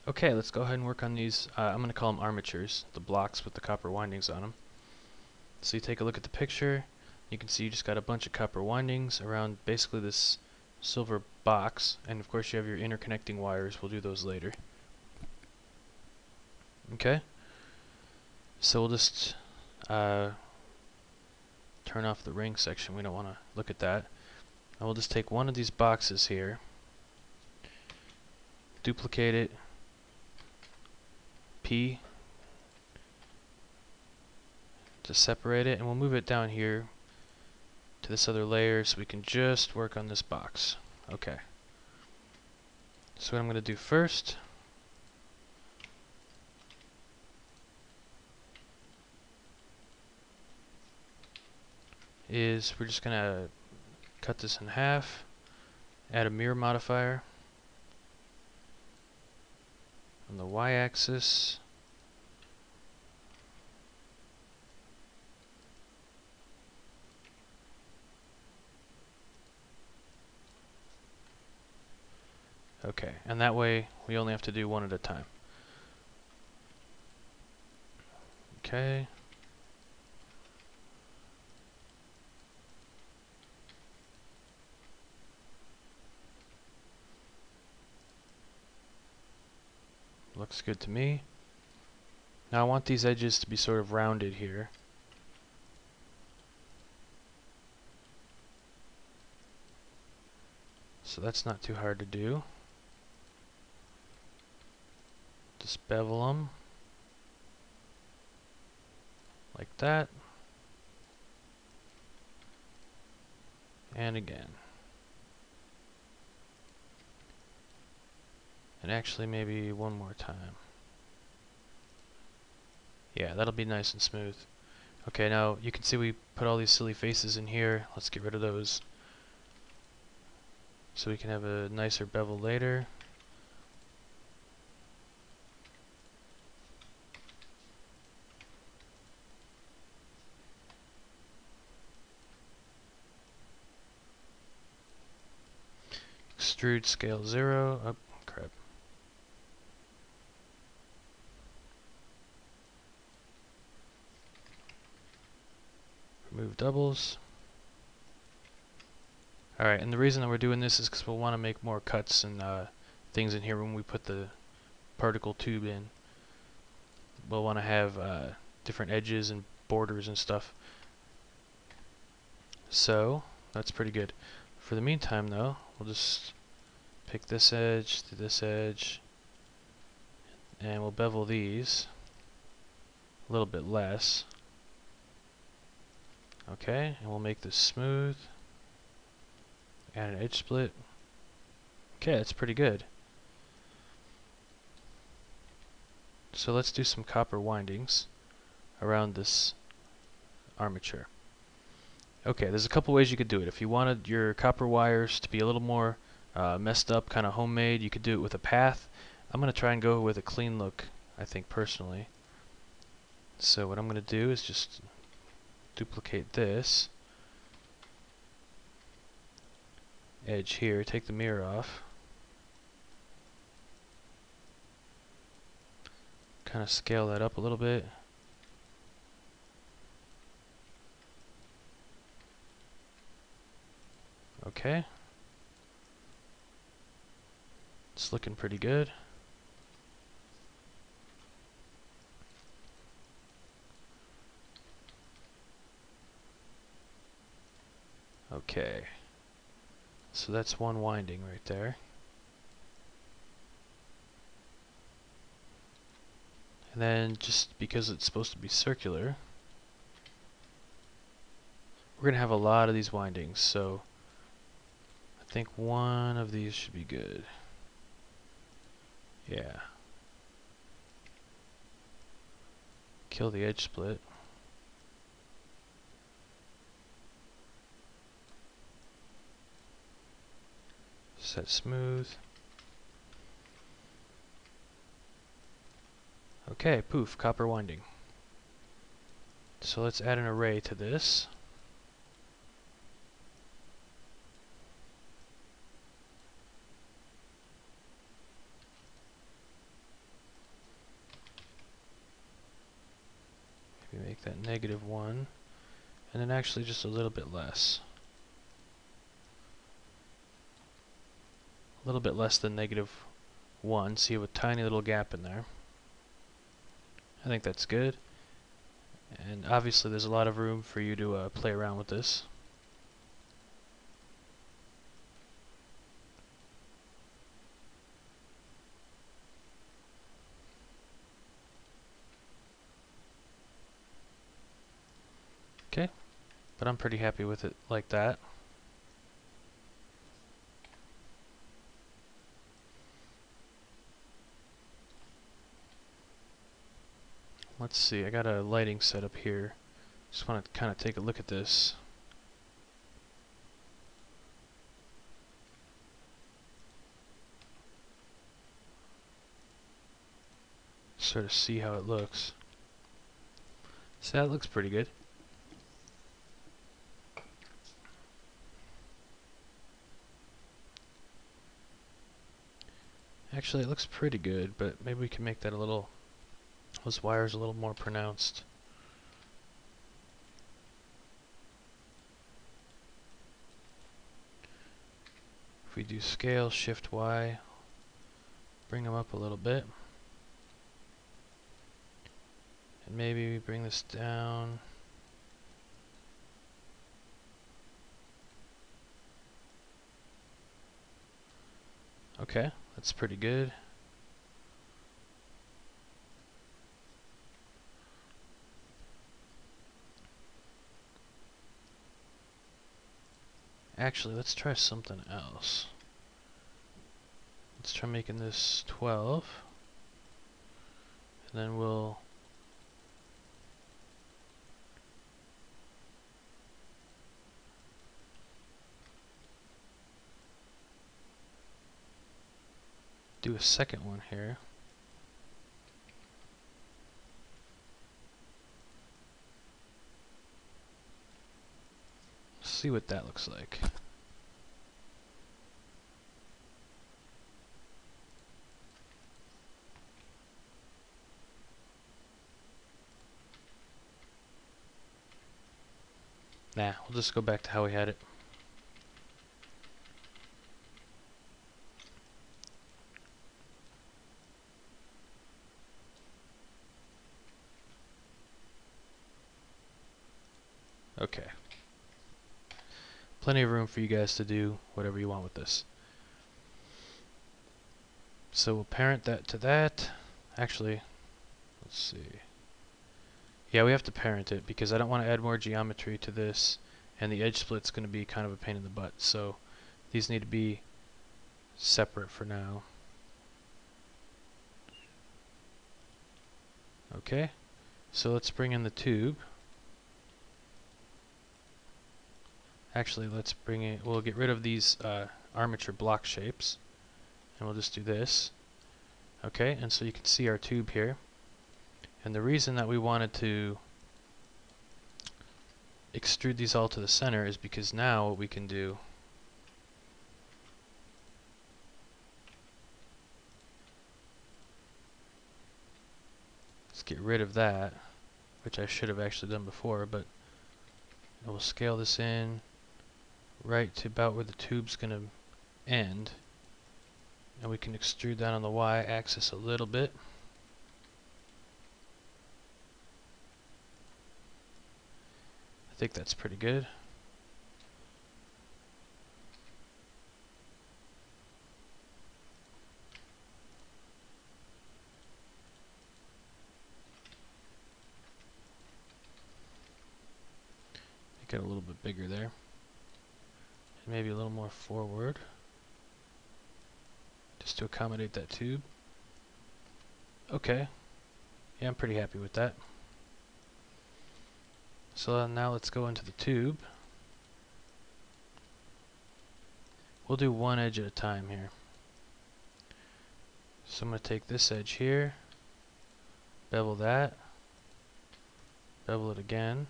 Okay, let's go ahead and work on these. I'm going to call them armatures, the blocks with the copper windings on them. So you take a look at the picture, you can see you just got a bunch of copper windings around basically this silver box, and of course you have your interconnecting wires. We'll do those later. Okay, so we'll just turn off the ring section. We don't want to look at that. And we'll just take one of these boxes here, duplicate it, P, to separate it, and we'll move it down here to this other layer so we can just work on this box. Okay. So what I'm going to do first is we're just going to cut this in half, add a mirror modifier on the y-axis, okay, and that way we only have to do one at a time. Okay. Looks good to me. Now I want these edges to be sort of rounded here. So that's not too hard to do. Just bevel them like that. And again. And actually maybe one more time. Yeah, that'll be nice and smooth. Okay, now you can see we put all these silly faces in here. Let's get rid of those so we can have a nicer bevel later. Extrude scale 0. Oh, crap. Remove doubles. Alright, and the reason that we're doing this is because we'll want to make more cuts and things in here when we put the particle tube in. We'll want to have different edges and borders and stuff. So, that's pretty good. For the meantime though, we'll just pick this edge to this edge, and we'll bevel these a little bit less. Okay, and we'll make this smooth. Add an edge split. Okay, that's pretty good. So let's do some copper windings around this armature. Okay, there's a couple ways you could do it. If you wanted your copper wires to be a little more messed up, kind of homemade, you could do it with a path. I'm going to try and go with a clean look, I think, personally. So what I'm going to do is just duplicate this edge here, take the mirror off, kind of scale that up a little bit. Okay. It's looking pretty good. Okay. So that's one winding right there. And then just because it's supposed to be circular, we're going to have a lot of these windings, so I think one of these should be good. Yeah. Kill the edge split. Set smooth. Okay, poof, copper winding. So let's add an array to this. that -1, and then actually just a little bit less. A little bit less than -1, so you have a tiny little gap in there. I think that's good. And obviously there's a lot of room for you to play around with this. Okay, but I'm pretty happy with it like that. Let's see, I got a lighting set up here. Just want to kind of take a look at this. Sort of see how it looks. So that looks pretty good. Actually, it looks pretty good, but maybe we can make that a little, those wires a little more pronounced. If we do scale, shift Y, bring them up a little bit. And maybe we bring this down. Okay, that's pretty good. Actually, let's try something else. Let's try making this 12. And then we'll do a second one here. See what that looks like. Nah, we'll just go back to how we had it. Okay. Plenty of room for you guys to do whatever you want with this. So we'll parent that to that. Actually, let's see. Yeah, we have to parent it because I don't want to add more geometry to this, and the edge split's going to be kind of a pain in the butt. So these need to be separate for now. Okay, so let's bring in the tube. Actually, let's bring in, we'll get rid of these armature block shapes, and we'll just do this. Okay, and so you can see our tube here. And the reason that we wanted to extrude these all to the center is because now what we can do is get rid of that, which I should have actually done before, but we'll scale this in right to about where the tube's going to end, and we can extrude that on the y-axis a little bit. I think that's pretty good. Make it a little bit bigger there. And maybe a little more forward, just to accommodate that tube. Okay. Yeah, I'm pretty happy with that. So now let's go into the tube. We'll do one edge at a time here. So I'm going to take this edge here, bevel that, bevel it again,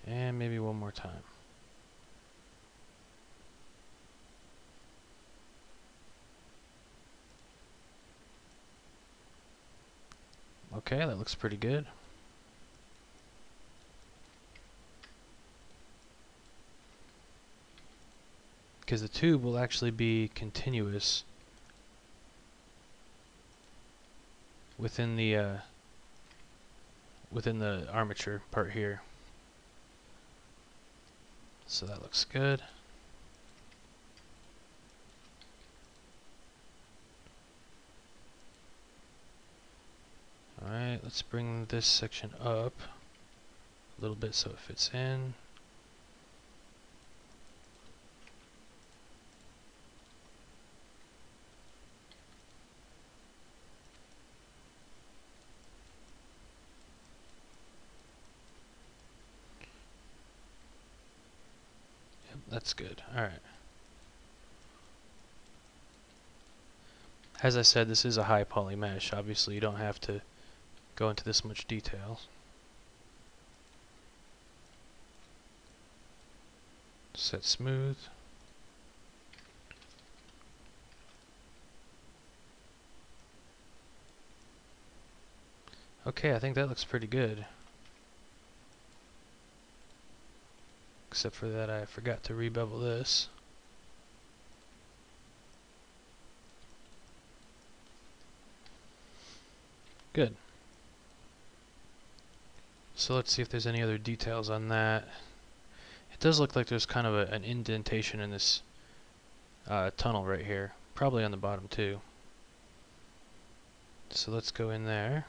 and maybe one more time. Okay, that looks pretty good. because the tube will actually be continuous within the armature part here. So that looks good. Alright, let's bring this section up a little bit so it fits in. Yep, that's good. Alright. As I said, this is a high poly mesh. Obviously, you don't have to go into this much detail. Set smooth. Okay, I think that looks pretty good. Except for that I forgot to rebevel this. Good. So let's see if there's any other details on that. It does look like there's kind of an indentation in this tunnel right here. Probably on the bottom too. So let's go in there.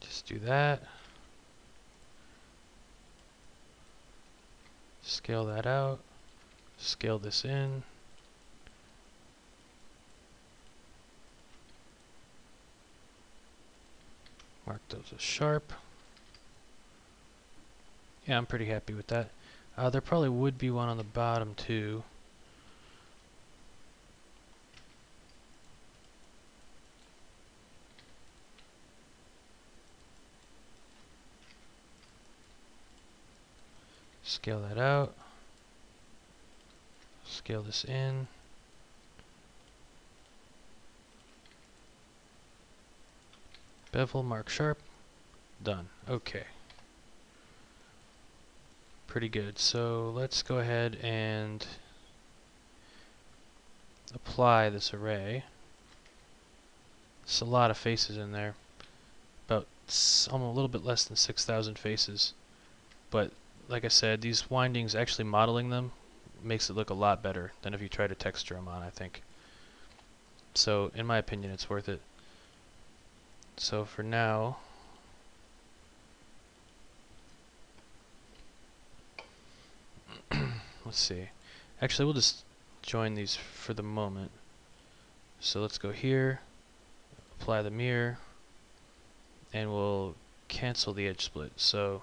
Just do that. Scale that out. Scale this in. Mark those as sharp. Yeah, I'm pretty happy with that. There probably would be one on the bottom too. Scale that out. Scale this in. Bevel, mark sharp. Done. Okay. Pretty good. So let's go ahead and apply this array. It's a lot of faces in there. About almost a little bit less than 6,000 faces. But like I said, these windings, actually modeling them makes it look a lot better than if you try to texture them on, I think. So in my opinion, it's worth it. So for now, let's see. Actually, we'll just join these for the moment. So let's go here, apply the mirror, and we'll cancel the edge split. So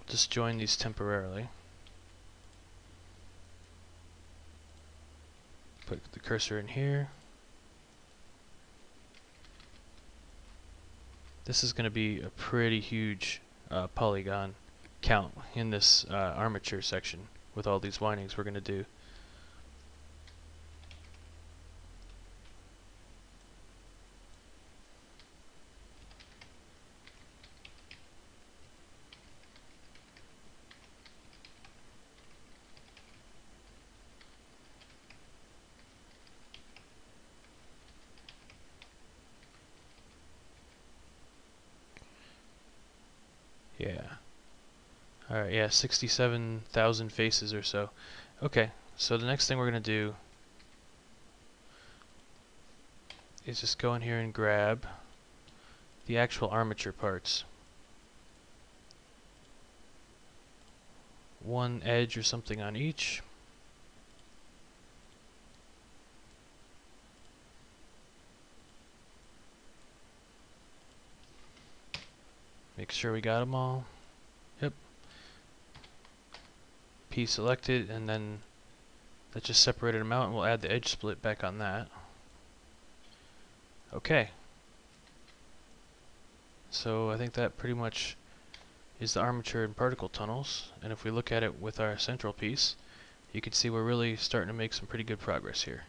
just join these temporarily. Put the cursor in here. This is going to be a pretty huge polygon count in this armature section with all these windings we're going to do. Yeah. Alright, yeah, 67,000 faces or so. Okay, so the next thing we're going to do is just go in here and grab the actual armature parts. One edge or something on each. Make sure we got them all. Yep. P selected, and then that just separated them out, and we'll add the edge split back on that. Okay. So I think that pretty much is the armature and particle tunnels, and if we look at it with our central piece, you can see we're really starting to make some pretty good progress here.